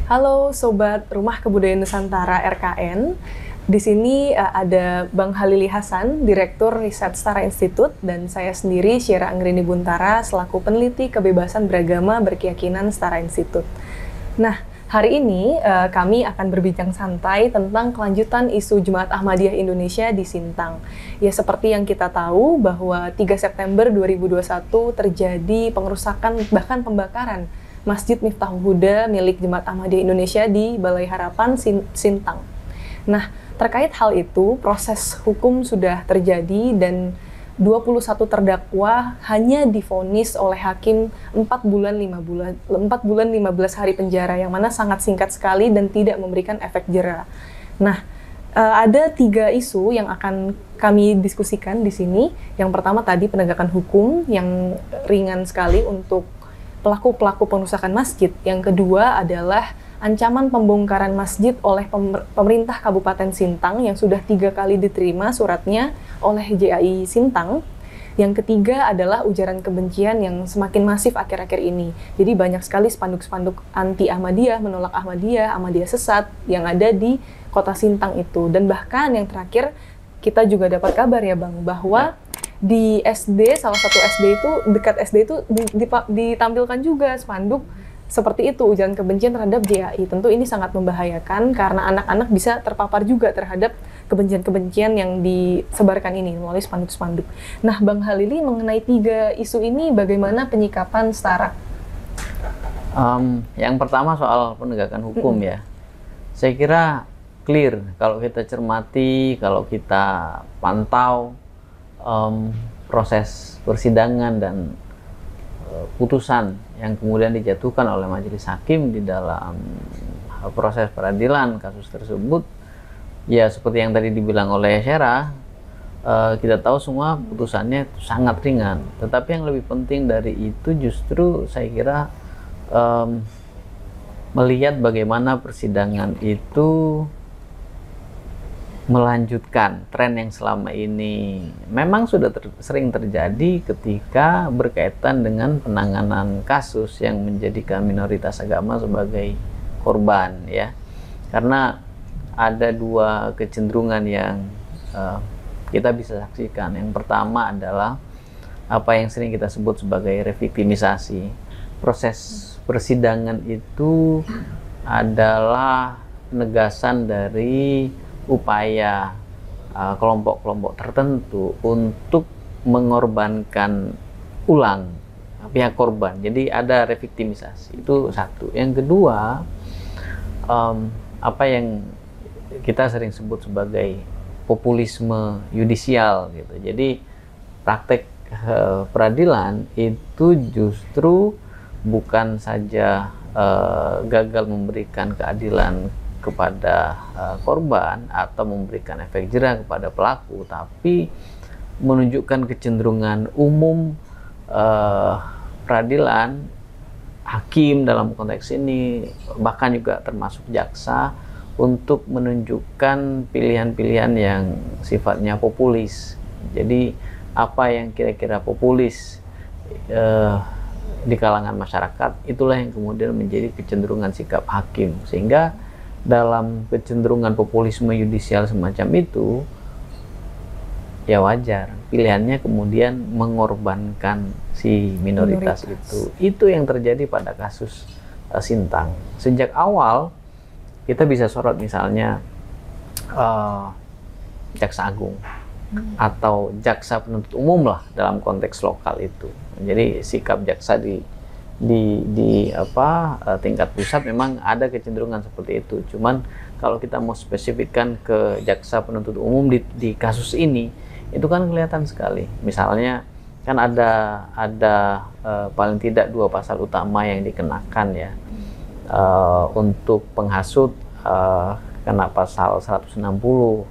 Halo Sobat Rumah Kebudayaan Nusantara RKN. Di sini ada Bang Halili Hasan, Direktur Riset Setara Institute, dan saya sendiri Syera Anggrini Buntara selaku peneliti kebebasan beragama berkeyakinan Setara Institute. Nah, hari ini kami akan berbincang santai tentang kelanjutan isu Jemaat Ahmadiyah Indonesia di Sintang. Ya, seperti yang kita tahu bahwa 3 September 2021 terjadi pengerusakan bahkan pembakaran Masjid Miftahul Huda milik Jemaat Ahmadiyah Indonesia di Balai Harapan Sintang. Nah, terkait hal itu, proses hukum sudah terjadi dan 21 terdakwa hanya divonis oleh hakim 4 bulan 15 hari penjara, yang mana sangat singkat sekali dan tidak memberikan efek jera. Nah, ada 3 isu yang akan kami diskusikan di sini. Yang pertama tadi penegakan hukum yang ringan sekali untuk pelaku-pelaku pengerusakan masjid. Yang kedua adalah ancaman pembongkaran masjid oleh pemerintah Kabupaten Sintang yang sudah 3 kali diterima suratnya oleh JAI Sintang. Yang ketiga adalah ujaran kebencian yang semakin masif akhir-akhir ini. Jadi banyak sekali spanduk-spanduk anti Ahmadiyah, menolak Ahmadiyah, Ahmadiyah sesat yang ada di kota Sintang itu. Dan bahkan yang terakhir kita juga dapat kabar ya Bang, bahwa di SD, salah satu SD itu, dekat SD itu ditampilkan juga spanduk seperti itu, ujaran kebencian terhadap JAI. Tentu ini sangat membahayakan karena anak-anak bisa terpapar juga terhadap kebencian-kebencian yang disebarkan ini melalui spanduk-spanduk. Nah, Bang Halili, mengenai 3 isu ini bagaimana penyikapan Setara? Yang pertama soal penegakan hukum ya. Saya kira clear kalau kita cermati, kalau kita pantau proses persidangan dan putusan yang kemudian dijatuhkan oleh majelis hakim di dalam proses peradilan kasus tersebut, ya seperti yang tadi dibilang oleh Syera, kita tahu semua putusannya sangat ringan. Tetapi yang lebih penting dari itu justru saya kira melihat bagaimana persidangan itu melanjutkan tren yang selama ini memang sudah sering terjadi ketika berkaitan dengan penanganan kasus yang menjadikan minoritas agama sebagai korban ya. Karena ada 2 kecenderungan yang kita bisa saksikan. Yang pertama adalah apa yang sering kita sebut sebagai reviktimisasi. Proses persidangan itu adalah penegasan dari upaya kelompok-kelompok tertentu untuk mengorbankan ulang pihak korban. Jadi ada reviktimisasi, itu satu. Yang kedua, apa yang kita sering sebut sebagai populisme yudisial gitu. Jadi praktek peradilan itu justru bukan saja gagal memberikan keadilan kepada korban atau memberikan efek jera kepada pelaku, tapi menunjukkan kecenderungan umum peradilan, hakim dalam konteks ini, bahkan juga termasuk jaksa, untuk menunjukkan pilihan-pilihan yang sifatnya populis. Jadi apa yang kira-kira populis di kalangan masyarakat, itulah yang kemudian menjadi kecenderungan sikap hakim. Sehingga dalam kecenderungan populisme yudisial semacam itu, ya wajar pilihannya kemudian mengorbankan si minoritas. Itu yang terjadi pada kasus Sintang. Sejak awal kita bisa sorot misalnya Jaksa Agung atau jaksa penuntut umum lah dalam konteks lokal itu. Jadi sikap jaksa di tingkat pusat memang ada kecenderungan seperti itu. Cuman kalau kita mau spesifikkan ke jaksa penuntut umum di kasus ini, itu kan kelihatan sekali. Misalnya kan ada paling tidak 2 pasal utama yang dikenakan ya, untuk penghasut kena pasal 160,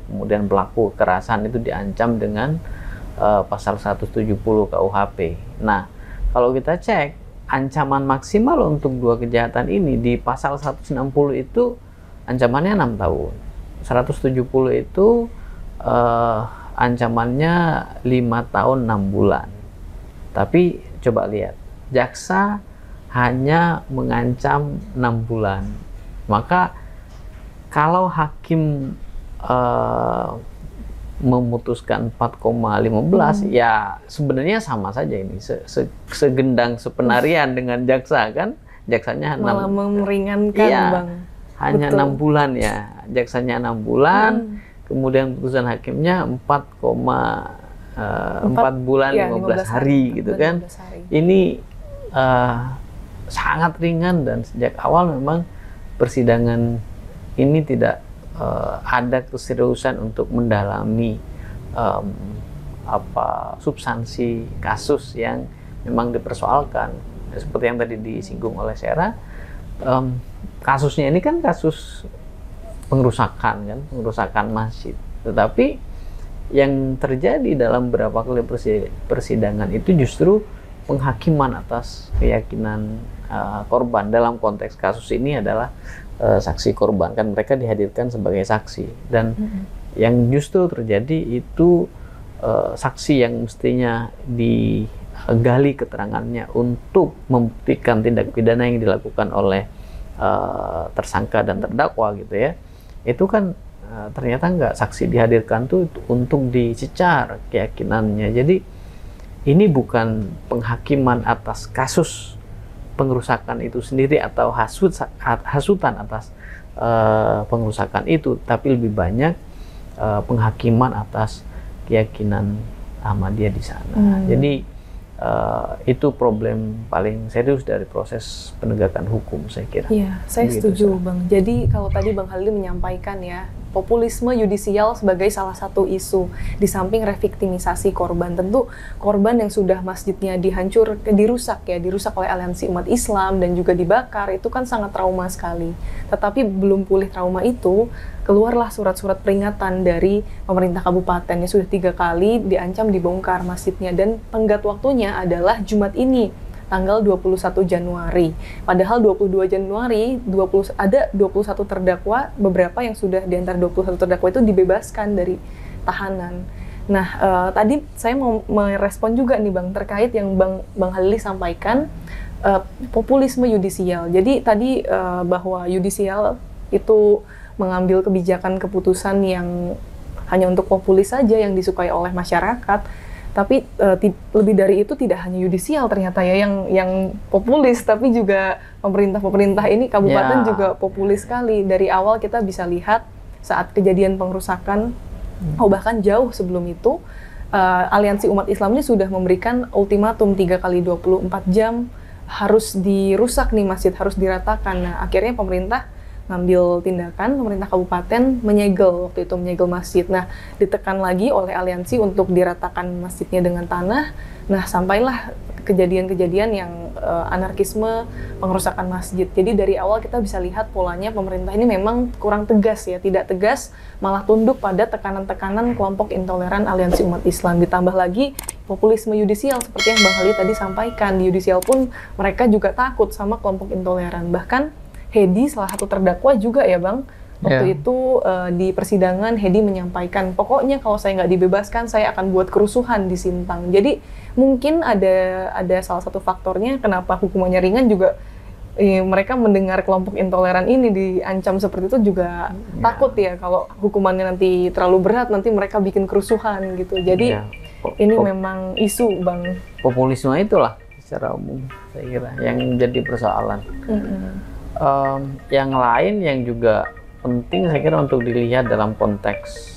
kemudian pelaku kekerasan itu diancam dengan pasal 170 KUHP. Nah, kalau kita cek ancaman maksimal untuk dua kejahatan ini di pasal 160 itu ancamannya 6 tahun. 170 itu ancamannya 5 tahun 6 bulan. Tapi coba lihat, jaksa hanya mengancam 6 bulan. Maka kalau hakim memutuskan 4,15 ya sebenarnya sama saja ini segendang sepenarian dengan jaksa kan, jaksanya malah meringankan iya, Bang. hanya 6 bulan ya, jaksanya 6 bulan, kemudian putusan hakimnya 4 bulan ya, 15 hari gitu kan. Hari. Ini sangat ringan dan sejak awal memang persidangan ini tidak ada keseriusan untuk mendalami substansi kasus yang memang dipersoalkan. Seperti yang tadi disinggung oleh Sera, kasusnya ini kan kasus pengerusakan masjid. Tetapi yang terjadi dalam beberapa kali persidangan itu justru penghakiman atas keyakinan korban. Dalam konteks kasus ini adalah saksi korban, kan mereka dihadirkan sebagai saksi, dan yang justru terjadi itu saksi yang mestinya digali keterangannya untuk membuktikan tindak pidana yang dilakukan oleh tersangka dan terdakwa gitu ya, itu kan ternyata enggak, saksi dihadirkan tuh untuk dicecar keyakinannya. Jadi ini bukan penghakiman atas kasus pengerusakan itu sendiri atau hasutan atas pengerusakan itu, tapi lebih banyak penghakiman atas keyakinan Ahmadiyah di sana. Jadi itu problem paling serius dari proses penegakan hukum, saya kira. Iya, saya setuju Bang. Jadi kalau tadi Bang Halil menyampaikan ya, populisme yudisial sebagai salah satu isu di samping reviktimisasi korban. Tentu korban yang sudah masjidnya dirusak oleh Aliansi Umat Islam dan juga dibakar, itu kan sangat trauma sekali. Tetapi belum pulih trauma itu, keluarlah surat-surat peringatan dari pemerintah kabupaten yang sudah 3 kali diancam dibongkar masjidnya, dan tenggat waktunya adalah Jumat ini, tanggal 21 Januari. Padahal 22 Januari ada 21 terdakwa, beberapa yang sudah di antara 21 terdakwa itu dibebaskan dari tahanan. Nah, tadi saya mau merespon juga nih Bang, terkait yang Bang Halili sampaikan, populisme yudisial. Jadi tadi bahwa yudisial itu mengambil kebijakan keputusan yang hanya untuk populis saja, yang disukai oleh masyarakat. Tapi lebih dari itu, tidak hanya yudisial ternyata ya yang populis, tapi juga pemerintah ini kabupaten juga populis sekali. Dari awal kita bisa lihat saat kejadian pengerusakan, bahkan jauh sebelum itu, Aliansi Umat Islam ini sudah memberikan ultimatum 3 kali 24 jam harus dirusak nih masjid, harus diratakan. Nah, akhirnya pemerintah ngambil tindakan, pemerintah kabupaten menyegel masjid. Nah, ditekan lagi oleh aliansi untuk diratakan masjidnya dengan tanah. Nah, sampailah kejadian-kejadian yang anarkisme, pengerusakan masjid. Jadi dari awal kita bisa lihat polanya pemerintah ini memang kurang tegas ya, tidak tegas, malah tunduk pada tekanan-tekanan kelompok intoleran Aliansi Umat Islam. Ditambah lagi populisme yudisial seperti yang Bang Halil tadi sampaikan. Di yudisial pun mereka juga takut sama kelompok intoleran. Bahkan Hedi salah satu terdakwa juga ya Bang, waktu itu di persidangan Hedi menyampaikan, pokoknya kalau saya nggak dibebaskan saya akan buat kerusuhan di Sintang. Jadi mungkin ada salah satu faktornya kenapa hukumannya ringan juga, mereka mendengar kelompok intoleran ini diancam seperti itu juga takut ya, kalau hukumannya nanti terlalu berat nanti mereka bikin kerusuhan gitu. Jadi ini memang isu Bang. Populisme itulah secara umum saya kira yang jadi persoalan. Yang lain yang juga penting saya kira untuk dilihat dalam konteks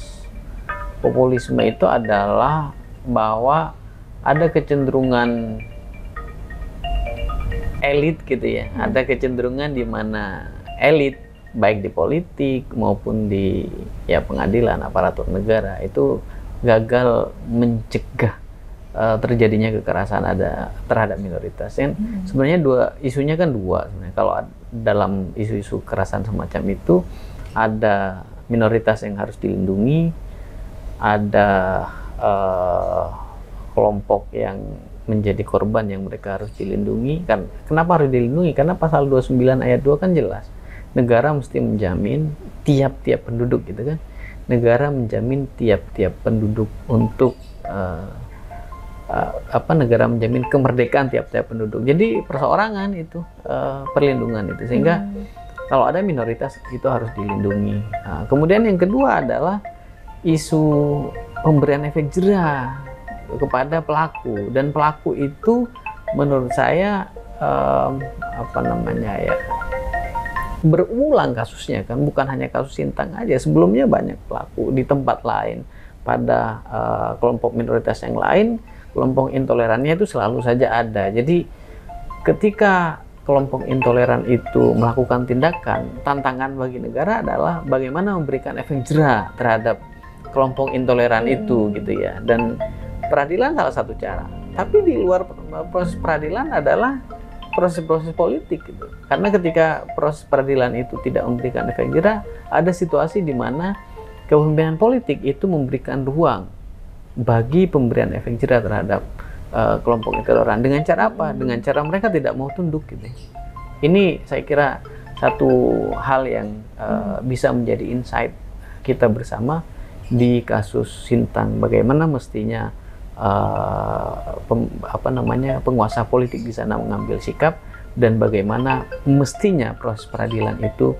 populisme itu adalah bahwa ada kecenderungan elit gitu ya, ada kecenderungan di mana elit baik di politik maupun di pengadilan, aparatur negara itu gagal mencegah terjadinya kekerasan terhadap minoritas. Yang sebenarnya isunya kan dua sebenarnya. Kalau dalam isu-isu kekerasan semacam itu, ada minoritas yang harus dilindungi, ada kelompok yang menjadi korban yang mereka harus dilindungi. Kan kenapa harus dilindungi? Karena pasal 29 ayat 2 kan jelas. Negara mesti menjamin tiap-tiap penduduk gitu kan. Negara menjamin tiap-tiap penduduk untuk negara menjamin kemerdekaan tiap-tiap penduduk. Jadi perseorangan itu perlindungan itu, sehingga kalau ada minoritas itu harus dilindungi. Kemudian yang kedua adalah isu pemberian efek jera kepada pelaku, dan pelaku itu menurut saya berulang kasusnya kan, bukan hanya kasus Sintang aja, sebelumnya banyak pelaku di tempat lain pada kelompok minoritas yang lain. Kelompok intolerannya itu selalu saja ada. Jadi ketika kelompok intoleran itu melakukan tindakan, tantangan bagi negara adalah bagaimana memberikan efek jera terhadap kelompok intoleran itu gitu ya. Dan peradilan salah satu cara. Tapi di luar proses peradilan adalah proses-proses politik gitu. Karena ketika proses peradilan itu tidak memberikan efek jera, ada situasi di mana kepemimpinan politik itu memberikan ruang bagi pemberian efek jera terhadap kelompok intoleran. Dengan cara apa? Dengan cara mereka tidak mau tunduk gitu. Ini saya kira satu hal yang bisa menjadi insight kita bersama di kasus Sintang. Bagaimana mestinya penguasa politik di sana mengambil sikap, dan bagaimana mestinya proses peradilan itu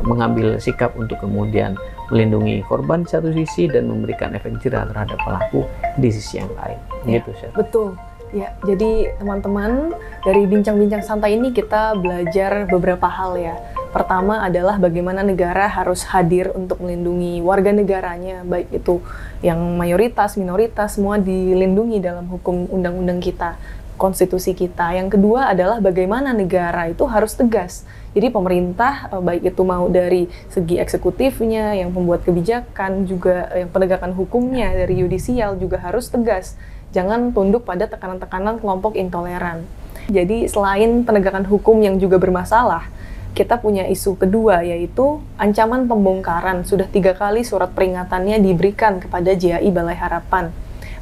mengambil sikap untuk kemudian melindungi korban di satu sisi dan memberikan efek jera terhadap pelaku di sisi yang lain. Ya, gitu, Chef. Betul. Ya, jadi teman-teman, dari bincang-bincang santai ini kita belajar beberapa hal ya. Pertama adalah bagaimana negara harus hadir untuk melindungi warga negaranya, baik itu yang mayoritas, minoritas, semua dilindungi dalam hukum undang-undang kita, konstitusi kita. Yang kedua adalah bagaimana negara itu harus tegas. Jadi pemerintah, baik itu mau dari segi eksekutifnya, yang pembuat kebijakan, juga yang penegakan hukumnya, dari yudisial juga harus tegas. Jangan tunduk pada tekanan-tekanan kelompok intoleran. Jadi selain penegakan hukum yang juga bermasalah, kita punya isu kedua, yaitu ancaman pembongkaran. Sudah 3 kali surat peringatannya diberikan kepada JAI Balai Harapan.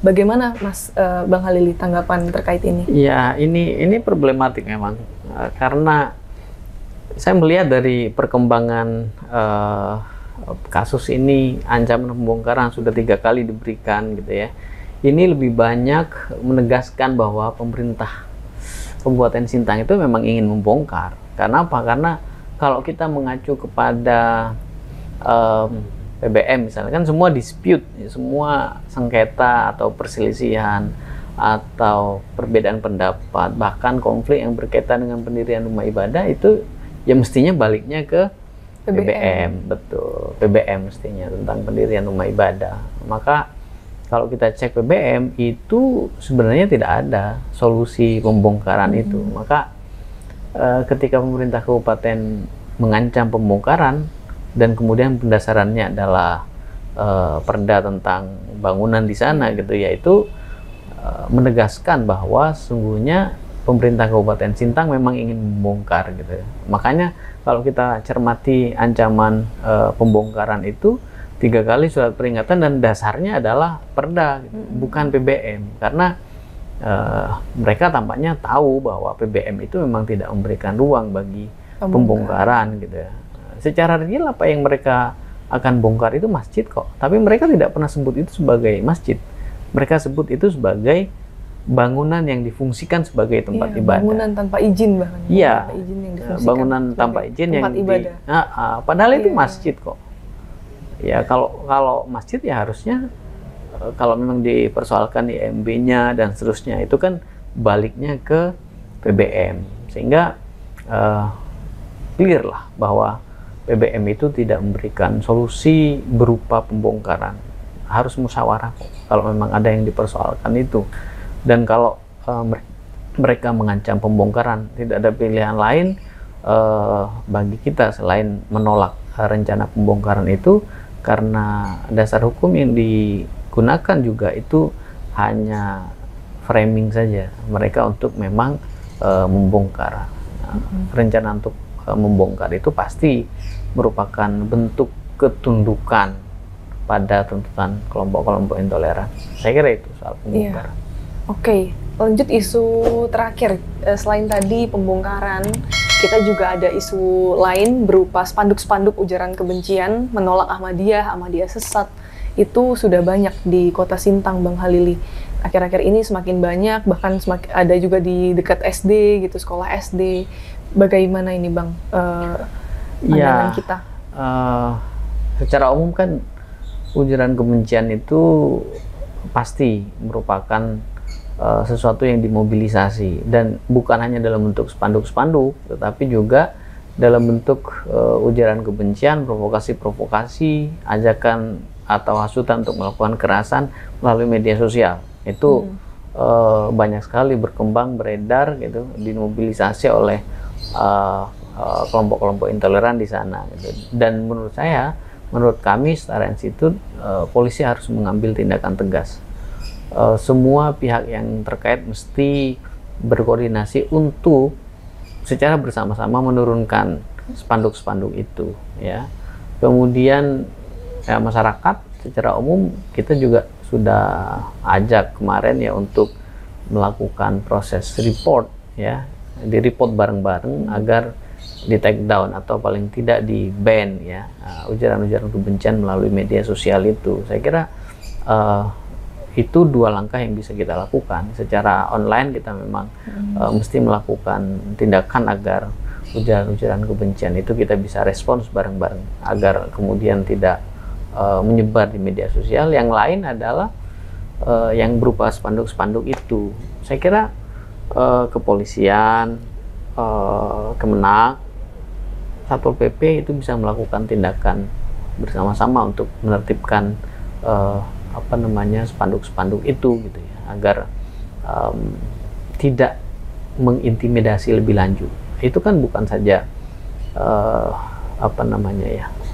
Bagaimana Mas Bang Halili tanggapan terkait ini? Ya, ini problematik memang, karena saya melihat dari perkembangan kasus ini, ancaman pembongkaran sudah 3 kali diberikan gitu ya. Ini lebih banyak menegaskan bahwa pemerintah Kabupaten Sintang itu memang ingin membongkar. Karena apa? Karena kalau kita mengacu kepada PBM misalnya, kan semua dispute, semua sengketa atau perselisihan atau perbedaan pendapat, bahkan konflik yang berkaitan dengan pendirian rumah ibadah itu ya mestinya baliknya ke PBM. Betul, PBM mestinya tentang pendirian rumah ibadah. Maka kalau kita cek PBM itu sebenarnya tidak ada solusi pembongkaran itu. Maka ketika pemerintah kabupaten mengancam pembongkaran dan kemudian pendasarannya adalah perda tentang bangunan di sana gitu, yaitu menegaskan bahwa sesungguhnya pemerintah Kabupaten Sintang memang ingin membongkar gitu. Makanya kalau kita cermati ancaman pembongkaran itu 3 kali surat peringatan, dan dasarnya adalah perda gitu, bukan PBM. Karena mereka tampaknya tahu bahwa PBM itu memang tidak memberikan ruang bagi pembongkaran gitu ya. Secara real apa yang mereka akan bongkar itu masjid kok, tapi mereka tidak pernah sebut itu sebagai masjid. Mereka sebut itu sebagai bangunan yang difungsikan sebagai tempat ibadah. Bangunan tanpa izin bahkan. Iya, bangunan tanpa izin yang ibadah. Padahal itu masjid kok. Ya kalau masjid ya harusnya kalau memang dipersoalkan di IMB-nya dan seterusnya itu kan baliknya ke PBM, sehingga clear lah bahwa PBM itu tidak memberikan solusi berupa pembongkaran. Harus musyawarah kalau memang ada yang dipersoalkan itu. Dan kalau mereka mengancam pembongkaran, tidak ada pilihan lain bagi kita selain menolak rencana pembongkaran itu, karena dasar hukum yang digunakan juga itu hanya framing saja mereka untuk memang membongkar. Rencana untuk membongkar itu pasti merupakan bentuk ketundukan pada tuntutan kelompok-kelompok intoleran. Saya kira itu soal pembongkaran. Oke, lanjut isu terakhir. Selain tadi pembongkaran, kita juga ada isu lain berupa spanduk-spanduk ujaran kebencian, menolak Ahmadiyah, Ahmadiyah sesat. Itu sudah banyak di Kota Sintang, Bang Halili. Akhir-akhir ini semakin banyak, bahkan ada juga di dekat SD gitu, sekolah SD. Bagaimana ini, Bang, pandangan kita? Secara umum kan ujaran kebencian itu pasti merupakan sesuatu yang dimobilisasi, dan bukan hanya dalam bentuk spanduk-spanduk, tetapi juga dalam bentuk ujaran kebencian, provokasi-provokasi, ajakan atau hasutan untuk melakukan kekerasan melalui media sosial. Itu banyak sekali berkembang, beredar gitu, dimobilisasi oleh kelompok-kelompok intoleran di sana gitu. Dan menurut kami Setara Institut, polisi harus mengambil tindakan tegas. Semua pihak yang terkait mesti berkoordinasi untuk secara bersama-sama menurunkan spanduk-spanduk itu, ya. Kemudian ya, masyarakat secara umum kita juga sudah ajak kemarin ya untuk melakukan proses report, ya, di report bareng-bareng agar di take down atau paling tidak di ban, ya, ujaran-ujaran kebencian melalui media sosial itu. Saya kira itu dua langkah yang bisa kita lakukan. Secara online kita memang mesti melakukan tindakan agar ujaran-ujaran kebencian itu kita bisa respons bareng-bareng agar kemudian tidak menyebar di media sosial. Yang lain adalah yang berupa spanduk-spanduk itu. Saya kira kepolisian, Kemenak, Satpol PP itu bisa melakukan tindakan bersama-sama untuk menertibkan spanduk-spanduk itu gitu ya, agar tidak mengintimidasi lebih lanjut. Itu kan bukan saja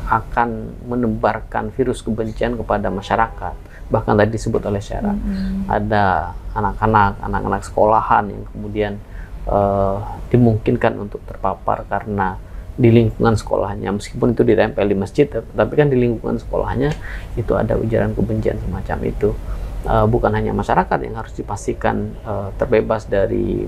akan menebarkan virus kebencian kepada masyarakat, bahkan tadi disebut oleh Syara, ada anak-anak sekolahan yang kemudian dimungkinkan untuk terpapar karena di lingkungan sekolahnya, meskipun itu ditempel di masjid, tapi kan di lingkungan sekolahnya itu ada ujaran kebencian semacam itu. Bukan hanya masyarakat yang harus dipastikan terbebas dari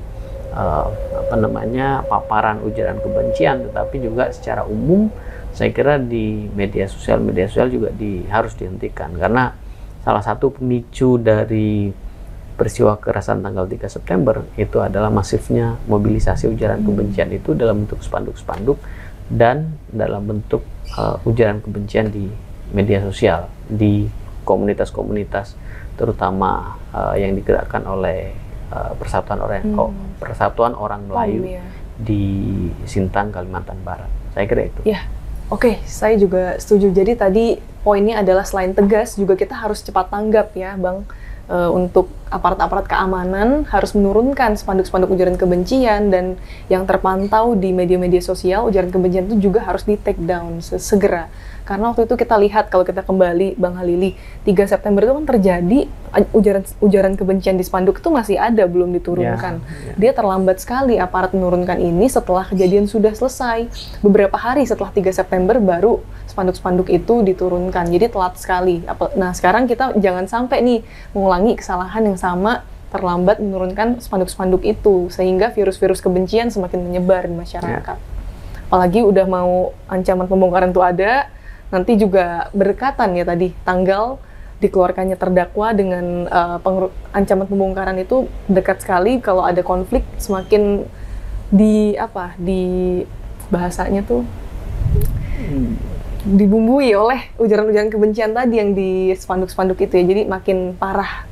paparan ujaran kebencian, tetapi juga secara umum saya kira di media sosial juga harus dihentikan, karena salah satu pemicu dari peristiwa kekerasan tanggal 3 September itu adalah masifnya mobilisasi ujaran kebencian itu dalam bentuk spanduk-spanduk dan dalam bentuk ujaran kebencian di media sosial, di komunitas-komunitas terutama yang digerakkan oleh Persatuan Orang Melayu di Sintang, Kalimantan Barat. Saya kira itu. Ya. Oke, saya juga setuju. Jadi tadi poinnya adalah selain tegas, juga kita harus cepat tanggap ya, Bang. Untuk aparat-aparat keamanan harus menurunkan spanduk-spanduk ujaran kebencian, dan yang terpantau di media-media sosial ujaran kebencian itu juga harus di take down segera. Karena waktu itu kita lihat, kalau kita kembali Bang Halili, 3 September itu kan terjadi ujaran kebencian di spanduk itu masih ada, belum diturunkan. Dia terlambat sekali aparat menurunkan ini setelah kejadian sudah selesai. Beberapa hari setelah 3 September baru spanduk-spanduk itu diturunkan. Jadi telat sekali. Nah, sekarang kita jangan sampai nih mengulangi kesalahan yang sama, terlambat menurunkan spanduk-spanduk itu, sehingga virus-virus kebencian semakin menyebar di masyarakat. Apalagi udah mau ancaman pembongkaran itu ada, nanti juga berdekatan ya tadi tanggal dikeluarkannya terdakwa dengan ancaman pembongkaran itu dekat sekali. Kalau ada konflik semakin di bahasanya tuh dibumbui oleh ujaran-ujaran kebencian tadi yang di spanduk-spanduk itu ya. Jadi makin parah.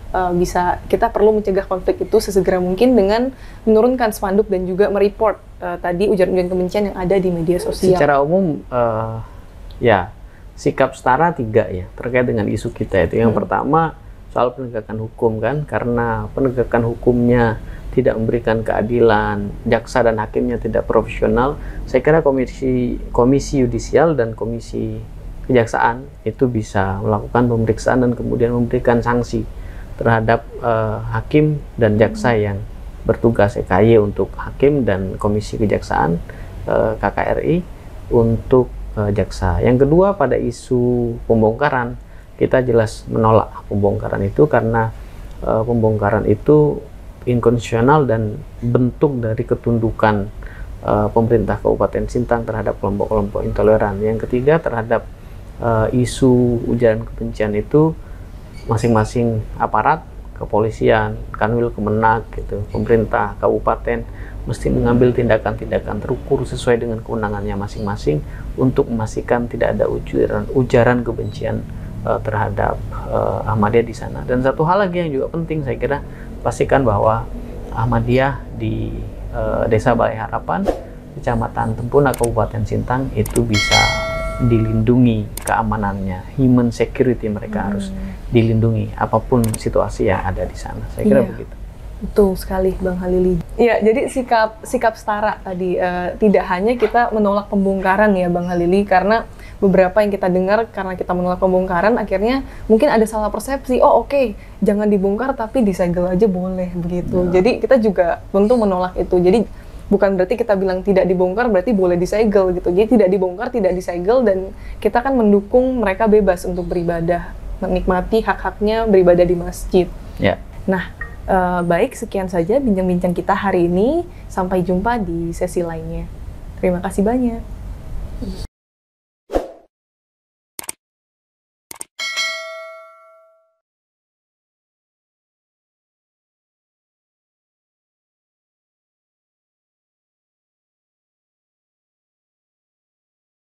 Kita perlu mencegah konflik itu sesegera mungkin dengan menurunkan spanduk dan juga mereport tadi ujaran-ujaran kebencian yang ada di media sosial. Secara umum sikap Setara 3 ya terkait dengan isu kita itu. Yang pertama soal penegakan hukum kan, karena penegakan hukumnya tidak memberikan keadilan, jaksa dan hakimnya tidak profesional. Saya kira komisi yudisial dan komisi kejaksaan itu bisa melakukan pemeriksaan dan kemudian memberikan sanksi terhadap hakim dan jaksa yang bertugas, EKY untuk hakim dan komisi kejaksaan KKRI untuk jaksa. Yang kedua, pada isu pembongkaran, kita jelas menolak pembongkaran itu karena pembongkaran itu inkonstitusional dan bentuk dari ketundukan pemerintah Kabupaten Sintang terhadap kelompok-kelompok intoleran. Yang ketiga, terhadap isu ujaran kebencian itu masing-masing aparat, kepolisian, Kanwil Kemenak, gitu, pemerintah kabupaten mesti mengambil tindakan-tindakan terukur sesuai dengan kewenangannya masing-masing untuk memastikan tidak ada ujaran kebencian terhadap Ahmadiyah di sana. Dan satu hal lagi yang juga penting, saya kira, pastikan bahwa Ahmadiyah di Desa Balai Harapan, Kecamatan Tempuna, Kabupaten Sintang itu bisa dilindungi keamanannya, human security mereka harus dilindungi apapun situasi yang ada di sana. Saya kira begitu. Betul sekali, Bang Halili. Ya, jadi sikap setara tadi, tidak hanya kita menolak pembongkaran ya, Bang Halili, karena beberapa yang kita dengar karena kita menolak pembongkaran, akhirnya mungkin ada salah persepsi. Oh oke, jangan dibongkar tapi disegel aja boleh begitu. Jadi kita juga tentu menolak itu. Jadi bukan berarti kita bilang tidak dibongkar berarti boleh disegel gitu. Jadi tidak dibongkar, tidak disegel, dan kita kan mendukung mereka bebas untuk beribadah, menikmati hak-haknya beribadah di masjid. Ya. Nah, baik, sekian saja bincang-bincang kita hari ini. Sampai jumpa di sesi lainnya. Terima kasih banyak.